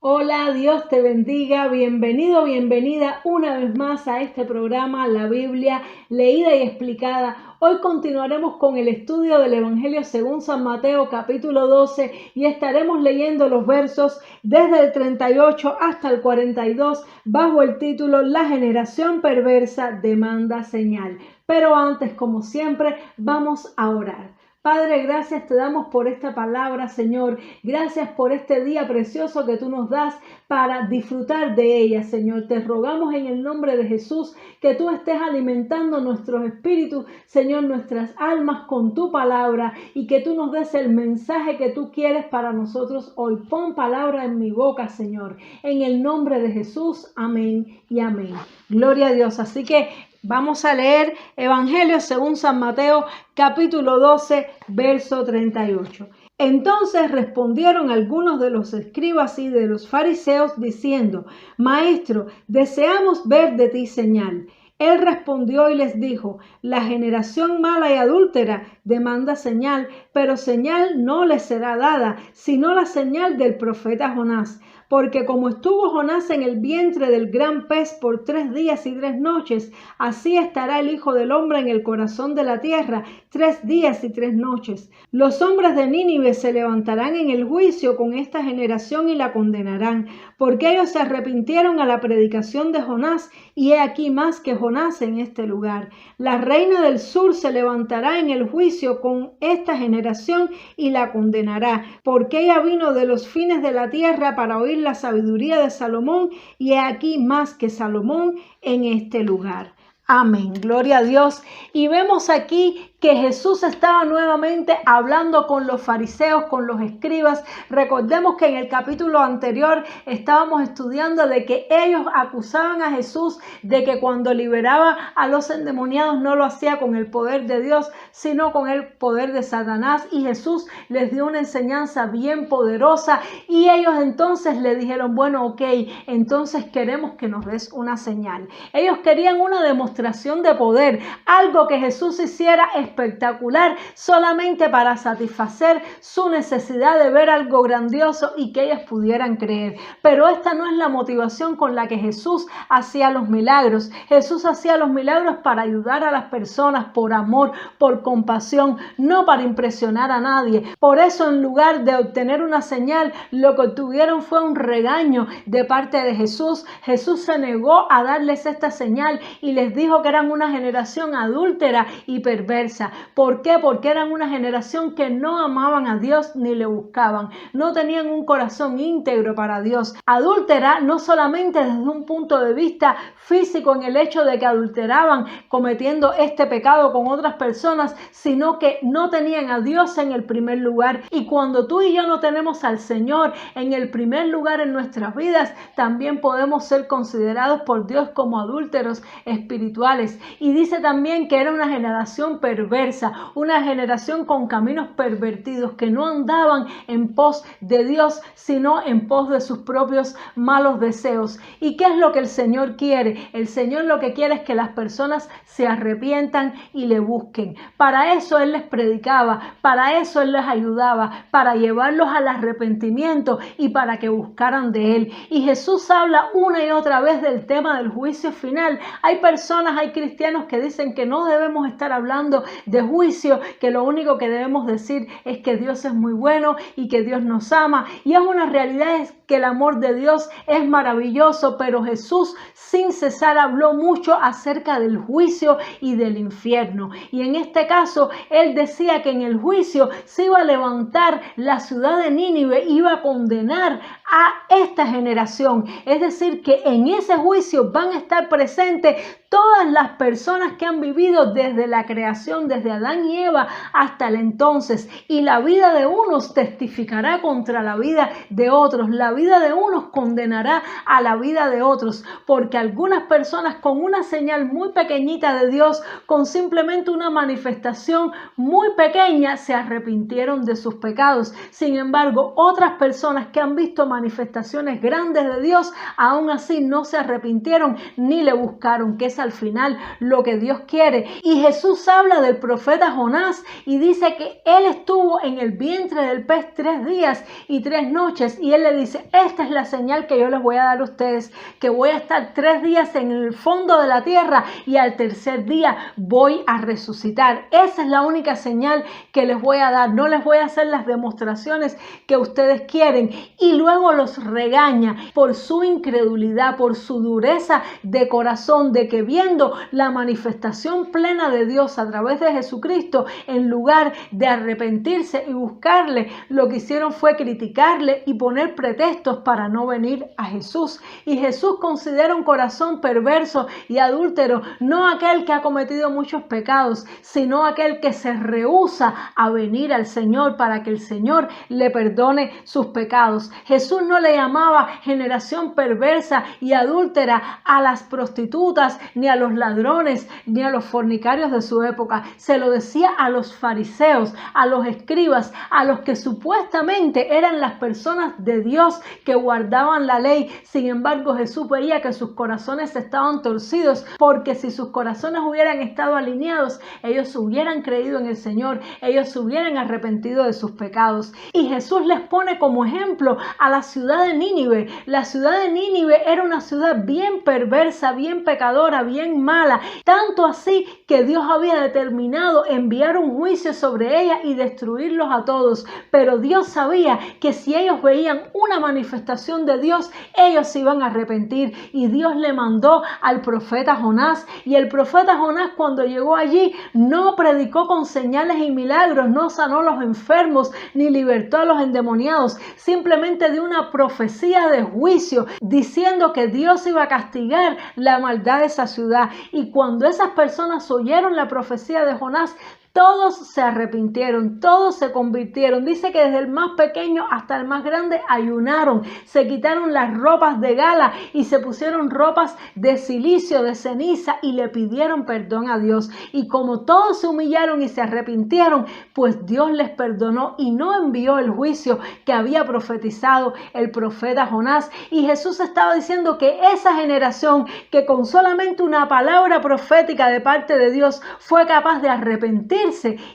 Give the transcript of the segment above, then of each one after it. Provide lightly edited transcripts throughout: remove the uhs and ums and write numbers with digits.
Hola, Dios te bendiga, bienvenido, bienvenida una vez más a este programa, La Biblia leída y explicada. Hoy continuaremos con el estudio del Evangelio según San Mateo capítulo 12 y estaremos leyendo los versos desde el 38 hasta el 42 bajo el título La generación perversa demanda señal. Pero antes, como siempre, vamos a orar. Padre, gracias te damos por esta palabra, Señor. Gracias por este día precioso que tú nos das para disfrutar de ella, Señor. Te rogamos en el nombre de Jesús que tú estés alimentando nuestros espíritus, Señor, nuestras almas con tu palabra y que tú nos des el mensaje que tú quieres para nosotros hoy. Pon palabra en mi boca, Señor. En el nombre de Jesús, amén y amén. Gloria a Dios. Así que vamos a leer Evangelio según San Mateo, capítulo 12, verso 38. Entonces respondieron algunos de los escribas y de los fariseos diciendo: Maestro, deseamos ver de ti señal. Él respondió y les dijo: La generación mala y adúltera demanda señal, pero señal no les será dada, sino la señal del profeta Jonás. Porque como estuvo Jonás en el vientre del gran pez por 3 días y 3 noches, así estará el Hijo del Hombre en el corazón de la tierra 3 días y 3 noches. Los hombres de Nínive se levantarán en el juicio con esta generación y la condenarán, porque ellos se arrepintieron a la predicación de Jonás, y he aquí más que Jonás en este lugar. La reina del sur se levantará en el juicio con esta generación y la condenará, porque ella vino de los fines de la tierra para oír la sabiduría de Salomón, y he aquí más que Salomón en este lugar. Amén, gloria a Dios. Y vemos aquí que Jesús estaba nuevamente hablando con los fariseos, con los escribas. Recordemos que en el capítulo anterior estábamos estudiando de que ellos acusaban a Jesús de que cuando liberaba a los endemoniados no lo hacía con el poder de Dios, sino con el poder de Satanás. Y Jesús les dio una enseñanza bien poderosa y ellos entonces le dijeron: bueno, ok, entonces queremos que nos des una señal. Ellos querían una demostración de poder, algo que Jesús hiciera espectacular solamente para satisfacer su necesidad de ver algo grandioso y que ellas pudieran creer. Pero esta no es la motivación con la que Jesús hacía los milagros. Jesús hacía los milagros para ayudar a las personas por amor, por compasión, no para impresionar a nadie. Por eso, en lugar de obtener una señal, lo que obtuvieron fue un regaño de parte de Jesús. Jesús se negó a darles esta señal y les dijo que eran una generación adúltera y perversa. ¿Por qué? Porque eran una generación que no amaban a Dios ni le buscaban. No tenían un corazón íntegro para Dios. Adúltera no solamente desde un punto de vista físico, en el hecho de que adulteraban cometiendo este pecado con otras personas, sino que no tenían a Dios en el primer lugar. Y cuando tú y yo no tenemos al Señor en el primer lugar en nuestras vidas, también podemos ser considerados por Dios como adúlteros espirituales. Y dice también que era una generación perversa, una generación con caminos pervertidos, que no andaban en pos de Dios, sino en pos de sus propios malos deseos. ¿Y qué es lo que el Señor quiere? El Señor lo que quiere es que las personas se arrepientan y le busquen. Para eso Él les predicaba, para eso Él les ayudaba, para llevarlos al arrepentimiento y para que buscaran de Él. Y Jesús habla una y otra vez del tema del juicio final. Hay personas, hay cristianos que dicen que no debemos estar hablando de juicio, que lo único que debemos decir es que Dios es muy bueno y que Dios nos ama. Y es una realidad, es que el amor de Dios es maravilloso, pero Jesús sin cesar habló mucho acerca del juicio y del infierno. Y en este caso, Él decía que en el juicio se iba a levantar la ciudad de Nínive, iba a condenar a esta generación. Es decir, que en ese juicio van a estar presentes todas las personas que han vivido desde la creación, desde Adán y Eva hasta el entonces. Y la vida de unos testificará contra la vida de otros. La vida de unos condenará a la vida de otros. Porque algunas personas con una señal muy pequeñita de Dios, con simplemente una manifestación muy pequeña, se arrepintieron de sus pecados. Sin embargo, otras personas que han visto manifestaciones grandes de Dios, aún así no se arrepintieron ni le buscaron, que es al final lo que Dios quiere. Y Jesús habla del profeta Jonás y dice que él estuvo en el vientre del pez 3 días y 3 noches, y él le dice: esta es la señal que yo les voy a dar a ustedes, que voy a estar 3 días en el fondo de la tierra y al tercer día voy a resucitar. Esa es la única señal que les voy a dar. No les voy a hacer las demostraciones que ustedes quieren. Y luego los regaña por su incredulidad, por su dureza de corazón, de que viendo la manifestación plena de Dios a través de Jesucristo, en lugar de arrepentirse y buscarle, lo que hicieron fue criticarle y poner pretextos para no venir a Jesús. Y Jesús considera un corazón perverso y adúltero, no aquel que ha cometido muchos pecados, sino aquel que se rehúsa a venir al Señor para que el Señor le perdone sus pecados. Jesús no le llamaba generación perversa y adúltera a las prostitutas, ni a los ladrones, ni a los fornicarios de su época. Se lo decía a los fariseos, a los escribas, a los que supuestamente eran las personas de Dios que guardaban la ley. Sin embargo, Jesús veía que sus corazones estaban torcidos, porque si sus corazones hubieran estado alineados, ellos hubieran creído en el Señor, ellos se hubieran arrepentido de sus pecados. Y Jesús les pone como ejemplo a la ciudad de Nínive. La ciudad de Nínive era una ciudad bien perversa, bien pecadora, bien mala, tanto así que Dios había determinado enviar un juicio sobre ella y destruirlos a todos. Pero Dios sabía que si ellos veían una manifestación de Dios, ellos se iban a arrepentir, y Dios le mandó al profeta Jonás. Y el profeta Jonás, cuando llegó allí, no predicó con señales y milagros, no sanó a los enfermos ni libertó a los endemoniados, simplemente dio una profecía de juicio diciendo que Dios iba a castigar la maldad de esa ciudad. Y cuando esas personas oyeron la profecía de Jonás, todos se arrepintieron, todos se convirtieron. Dice que desde el más pequeño hasta el más grande ayunaron, se quitaron las ropas de gala y se pusieron ropas de silicio, de ceniza, y le pidieron perdón a Dios. Y como todos se humillaron y se arrepintieron, pues Dios les perdonó y no envió el juicio que había profetizado el profeta Jonás. Y Jesús estaba diciendo que esa generación, que con solamente una palabra profética de parte de Dios fue capaz de arrepentir,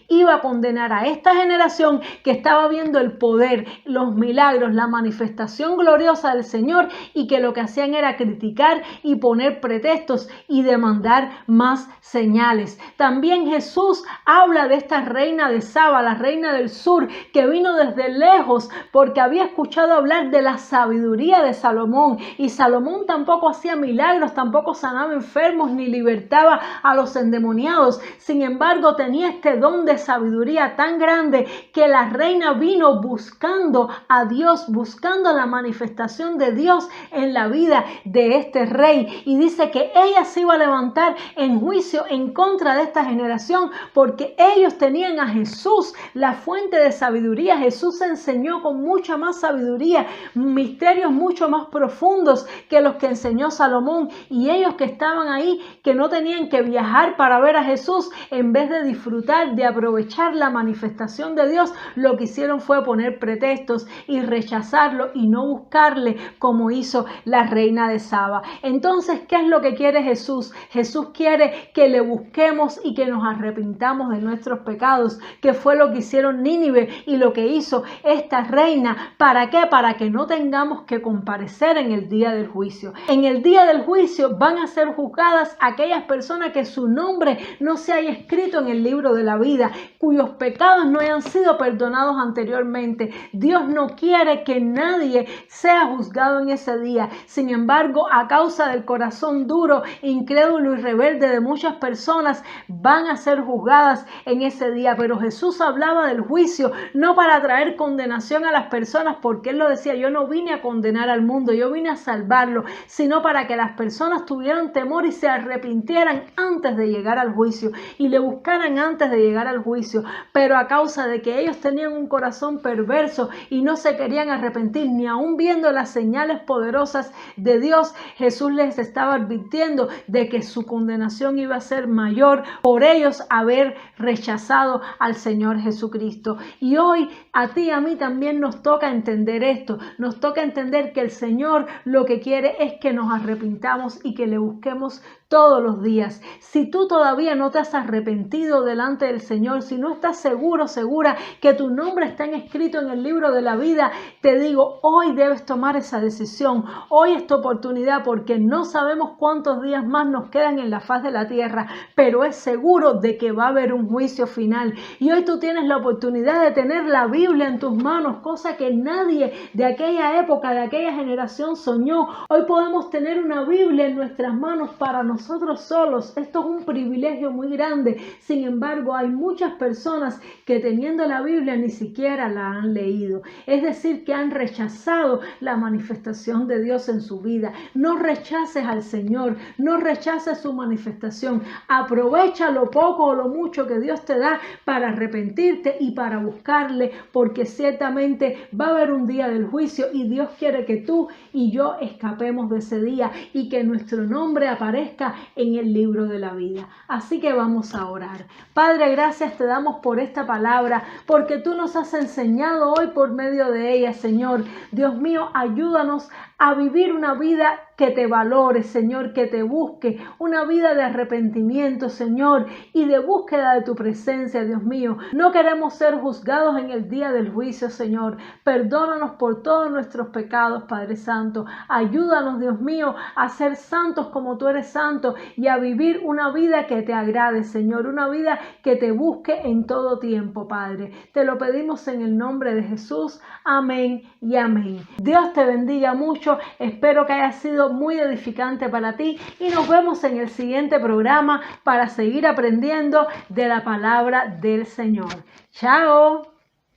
iba a condenar a esta generación que estaba viendo el poder, los milagros, la manifestación gloriosa del Señor, y que lo que hacían era criticar y poner pretextos y demandar más señales. También Jesús habla de esta reina de Saba, la reina del sur, que vino desde lejos porque había escuchado hablar de la sabiduría de Salomón, y Salomón tampoco hacía milagros, tampoco sanaba enfermos ni libertaba a los endemoniados. Sin embargo, tenía este don de sabiduría tan grande que la reina vino buscando a Dios, buscando la manifestación de Dios en la vida de este rey. Y dice que ella se iba a levantar en juicio en contra de esta generación, porque ellos tenían a Jesús, la fuente de sabiduría. Jesús enseñó con mucha más sabiduría, misterios mucho más profundos que los que enseñó Salomón. Y ellos que estaban ahí, que no tenían que viajar para ver a Jesús, en vez de disfrutar, de aprovechar la manifestación de Dios, lo que hicieron fue poner pretextos y rechazarlo y no buscarle como hizo la reina de Saba. Entonces, ¿qué es lo que quiere Jesús? Jesús quiere que le busquemos y que nos arrepintamos de nuestros pecados, que fue lo que hicieron Nínive y lo que hizo esta reina. ¿Para qué? Para que no tengamos que comparecer en el día del juicio. En el día del juicio van a ser juzgadas aquellas personas que su nombre no se haya escrito en el libro de la vida, cuyos pecados no hayan sido perdonados anteriormente. Dios no quiere que nadie sea juzgado en ese día. Sin embargo, a causa del corazón duro, incrédulo y rebelde de muchas personas, van a ser juzgadas en ese día. Pero Jesús hablaba del juicio no para traer condenación a las personas, porque Él lo decía: yo no vine a condenar al mundo, yo vine a salvarlo, sino para que las personas tuvieran temor y se arrepintieran antes de llegar al juicio y le buscaran antes de llegar al juicio. Pero a causa de que ellos tenían un corazón perverso y no se querían arrepentir, ni aún viendo las señales poderosas de Dios, Jesús les estaba advirtiendo de que su condenación iba a ser mayor por ellos haber rechazado al Señor Jesucristo. Y hoy a ti y a mí también nos toca entender esto. Nos toca entender que el Señor lo que quiere es que nos arrepintamos y que le busquemos todos los días. Si tú todavía no te has arrepentido delante delante del Señor, si no estás seguro, segura que tu nombre está escrito en el libro de la vida, te digo, hoy debes tomar esa decisión. Hoy es tu oportunidad, porque no sabemos cuántos días más nos quedan en la faz de la tierra, pero es seguro de que va a haber un juicio final. Y hoy tú tienes la oportunidad de tener la Biblia en tus manos, cosa que nadie de aquella época, de aquella generación soñó. Hoy podemos tener una Biblia en nuestras manos para nosotros solos. Esto es un privilegio muy grande. Sin embargo, hay muchas personas que teniendo la Biblia ni siquiera la han leído. Es decir, que han rechazado la manifestación de Dios en su vida. No rechaces al Señor, no rechaces su manifestación. Aprovecha lo poco o lo mucho que Dios te da para arrepentirte y para buscarle, porque ciertamente va a haber un día del juicio y Dios quiere que tú y yo escapemos de ese día y que nuestro nombre aparezca en el libro de la vida. Así que vamos a orar. Padre, gracias te damos por esta palabra, porque tú nos has enseñado hoy por medio de ella, Señor. Dios mío, ayúdanos a vivir una vida que te valore, Señor, que te busque, una vida de arrepentimiento, Señor, y de búsqueda de tu presencia, Dios mío. No queremos ser juzgados en el día del juicio, Señor. Perdónanos por todos nuestros pecados, Padre Santo. Ayúdanos, Dios mío, a ser santos como tú eres santo y a vivir una vida que te agrade, Señor, una vida que te busque en todo tiempo, Padre. Te lo pedimos en el nombre de Jesús. Amén y amén. Dios te bendiga mucho. Espero que haya sido muy edificante para ti y nos vemos en el siguiente programa para seguir aprendiendo de la palabra del Señor. ¡Chao!